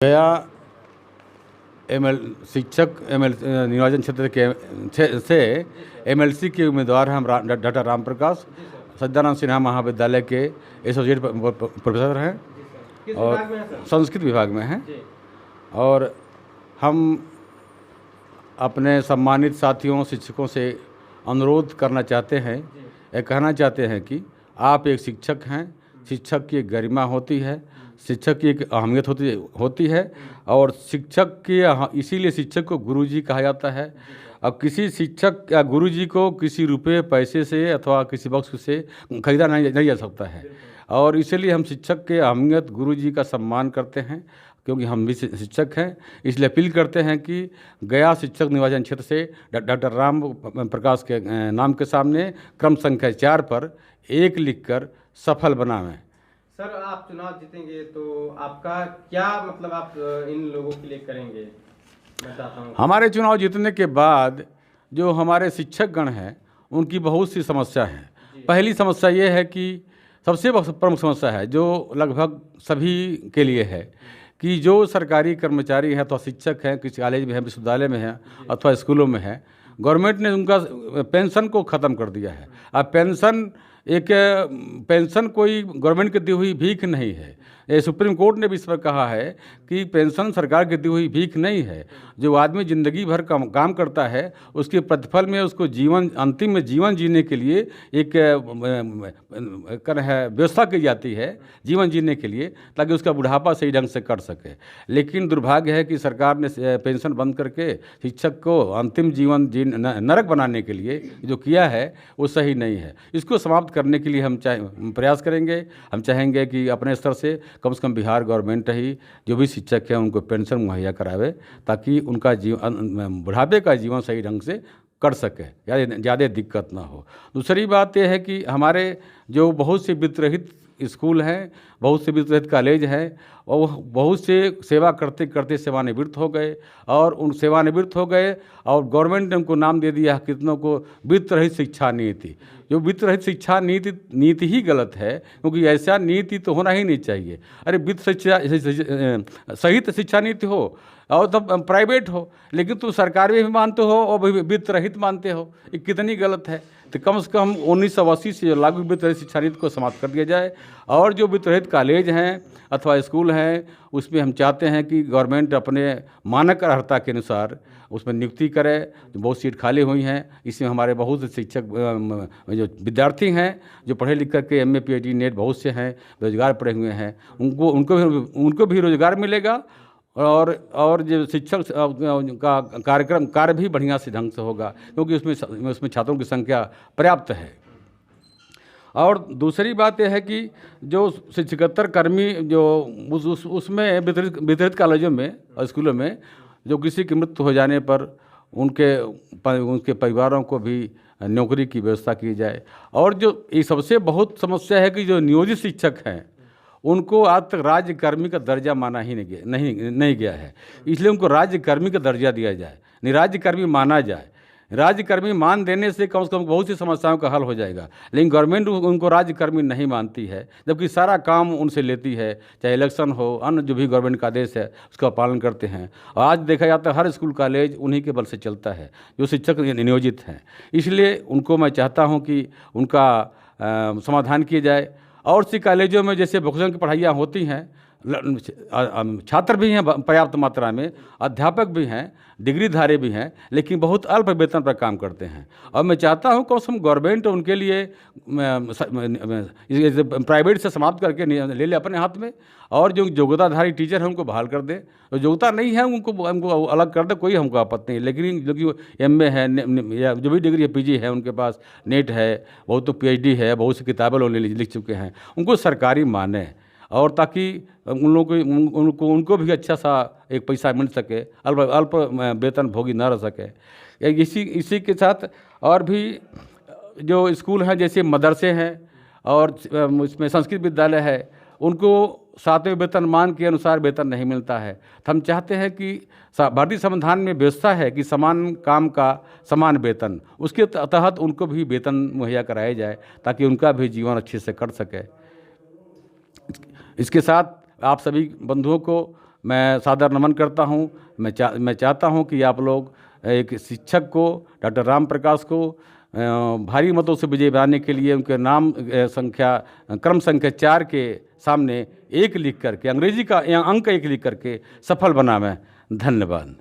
गया शिक्षक निर्वाचन क्षेत्र के से एमएलसी के उम्मीदवार हैं हम डॉक्टर राम प्रकाश सज्जानंद सिन्हा महाविद्यालय के एसोसिएट प्रोफेसर हैं और संस्कृत विभाग में हैं। और हम अपने सम्मानित साथियों शिक्षकों से अनुरोध करना चाहते हैं, ये कहना चाहते हैं कि आप एक शिक्षक हैं। शिक्षक की एक गरिमा होती है, शिक्षक की एक अहमियत होती है और शिक्षक की इसीलिए शिक्षक को गुरुजी कहा जाता है। अब किसी शिक्षक या गुरुजी को किसी रुपये पैसे से अथवा किसी बख्श से खरीदा नहीं जा सकता है और इसीलिए हम शिक्षक के अहमियत गुरुजी का सम्मान करते हैं, क्योंकि हम भी शिक्षक हैं। इसलिए अपील करते हैं कि गया शिक्षक निर्वाचन क्षेत्र से डॉक्टर राम प्रकाश के नाम के सामने क्रम संख्या 4 पर 1 लिखकर सफल बनावें। सर, आप चुनाव जीतेंगे तो आपका क्या मतलब आप इन लोगों के लिए करेंगे? मैं चाहता हूँ हमारे चुनाव जीतने के बाद जो हमारे शिक्षक गण हैं उनकी बहुत सी समस्या है। पहली समस्या ये है कि सबसे प्रमुख समस्या है जो लगभग सभी के लिए है कि जो सरकारी कर्मचारी हैं अथवा शिक्षक हैं, किसी कॉलेज में हैं, विश्वविद्यालय में हैं अथवा स्कूलों में हैं, गवर्नमेंट ने उनका पेंशन को ख़त्म कर दिया है। अब पेंशन कोई गवर्नमेंट की दी हुई भीख नहीं है। ये सुप्रीम कोर्ट ने भी इस पर कहा है कि पेंशन सरकार की दी हुई भीख नहीं है। जो आदमी ज़िंदगी भर काम करता है उसके प्रतिफल में उसको अंतिम में जीवन जीने के लिए एक व्यवस्था की जाती है जीवन जीने के लिए, ताकि उसका बुढ़ापा सही ढंग से कर सके। लेकिन दुर्भाग्य है कि सरकार ने पेंशन बंद करके शिक्षक को अंतिम जीवन नरक बनाने के लिए जो किया है वो सही नहीं है। इसको समाप्त करने के लिए हम प्रयास करेंगे। हम चाहेंगे कि अपने स्तर से कम बिहार गवर्नमेंट ही जो भी शिक्षक हैं उनको पेंशन मुहैया करावे, ताकि उनका बुढ़ापे का जीवन सही ढंग से कर सके, ज़्यादा दिक्कत ना हो। दूसरी बात यह है कि हमारे जो बहुत से वित्तरहित स्कूल हैं, बहुत से वित्तरहित कॉलेज हैं और बहुत से सेवा करते करते सेवानिवृत्त हो गए और और गवर्नमेंट ने उनको नाम दे दिया कितनों को वित्त रहित शिक्षा नीति। जो वित्त रहित शिक्षा नीति ही गलत है, क्योंकि ऐसा नीति तो होना ही नहीं चाहिए। अरे वित्त शिक्षा सहित शिक्षा नीति हो और तब प्राइवेट हो, लेकिन तुम सरकार में भी मानते हो और वित्त रहित मानते हो, ये कितनी गलत है। तो कम से कम 1980 से लागू वित्त रहित शिक्षा नीति को समाप्त कर दिया जाए और जो वित्त रहित कॉलेज हैं अथवा स्कूल हैं उसमें हम चाहते हैं कि गवर्नमेंट अपने मानक अर्हता के अनुसार उसमें नियुक्ति करे। बहुत सीट खाली हुई हैं, इसमें हमारे बहुत से शिक्षक जो विद्यार्थी हैं जो पढ़े लिख कर के MA PhD नेट बहुत से हैं, बेरोजगार पड़े हुए हैं, उनको भी रोजगार मिलेगा और जो शिक्षक का कार्य भी बढ़िया से ढंग से होगा, क्योंकि उसमें छात्रों की संख्या पर्याप्त है। और दूसरी बात यह है कि जो शिक्षकेतर कर्मी जो उसमें वितरित कॉलेजों में और स्कूलों में जो किसी की मृत्यु हो जाने पर उनके परिवारों को भी नौकरी की व्यवस्था की जाए। और जो ये सबसे बहुत समस्या है कि जो नियोजित शिक्षक हैं उनको आज तक राज्य कर्मी का दर्जा माना ही नहीं गया है, इसलिए उनको राज्य कर्मी का दर्जा दिया जाए, नहीं राज्य कर्मी माना जाए। राज्य कर्मी मान देने से कम बहुत सी समस्याओं का हल हो जाएगा, लेकिन गवर्नमेंट उनको राज्य कर्मी नहीं मानती है, जबकि सारा काम उनसे लेती है, चाहे इलेक्शन हो, अन्य जो भी गवर्नमेंट का आदेश है उसका पालन करते हैं। और आज देखा जाता है हर स्कूल कॉलेज उन्हीं के बल से चलता है जो शिक्षक नियोजित हैं। इसलिए उनको मैं चाहता हूँ कि उनका समाधान किया जाए। और सी कॉलेजों में जैसे वोकेशनल की पढ़ाइयाँ होती हैं, छात्र भी हैं पर्याप्त मात्रा में, अध्यापक भी हैं, डिग्रीधारी भी हैं, लेकिन बहुत अल्प वेतन पर काम करते हैं। और मैं चाहता हूं कम से कम गवर्नमेंट उनके लिए प्राइवेट से समाप्त करके ले ले अपने हाथ में, और जो योग्यताधारी टीचर हैं उनको बहाल कर दे। जो योग्यता नहीं है उनको अलग कर दे, कोई हमको आपत्ति नहीं, लेकिन जो कि MA है या जो भी डिग्री है PG है, उनके पास नेट है, बहुत तो PhD है, बहुत सी किताबें लोग लिख चुके हैं, उनको सरकारी माने और ताकि उनको भी अच्छा सा एक पैसा मिल सके, अल्प वेतन भोगी न रह सके। इसी के साथ और भी जो स्कूल हैं जैसे मदरसे हैं और इसमें संस्कृत विद्यालय है, उनको 7वें वेतनमान के अनुसार वेतन नहीं मिलता है। तो हम चाहते हैं कि भारतीय संविधान में व्यवस्था है कि समान काम का समान वेतन, उसके तहत उनको भी वेतन मुहैया कराया जाए ताकि उनका भी जीवन अच्छे से कर सके। इसके साथ आप सभी बंधुओं को मैं सादर नमन करता हूँ। मैं चाहता हूँ कि आप लोग एक शिक्षक को, डॉक्टर राम प्रकाश को भारी मतों से विजय बनाने के लिए उनके नाम क्रम संख्या 4 के सामने 1 लिख करके, अंग्रेजी का अंक 1 लिख करके सफल बनावें। धन्यवाद।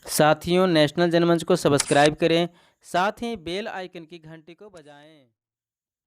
साथियों, नेशनल जनमंच को सब्सक्राइब करें, साथ ही बेल आइकन की घंटी को बजाएं।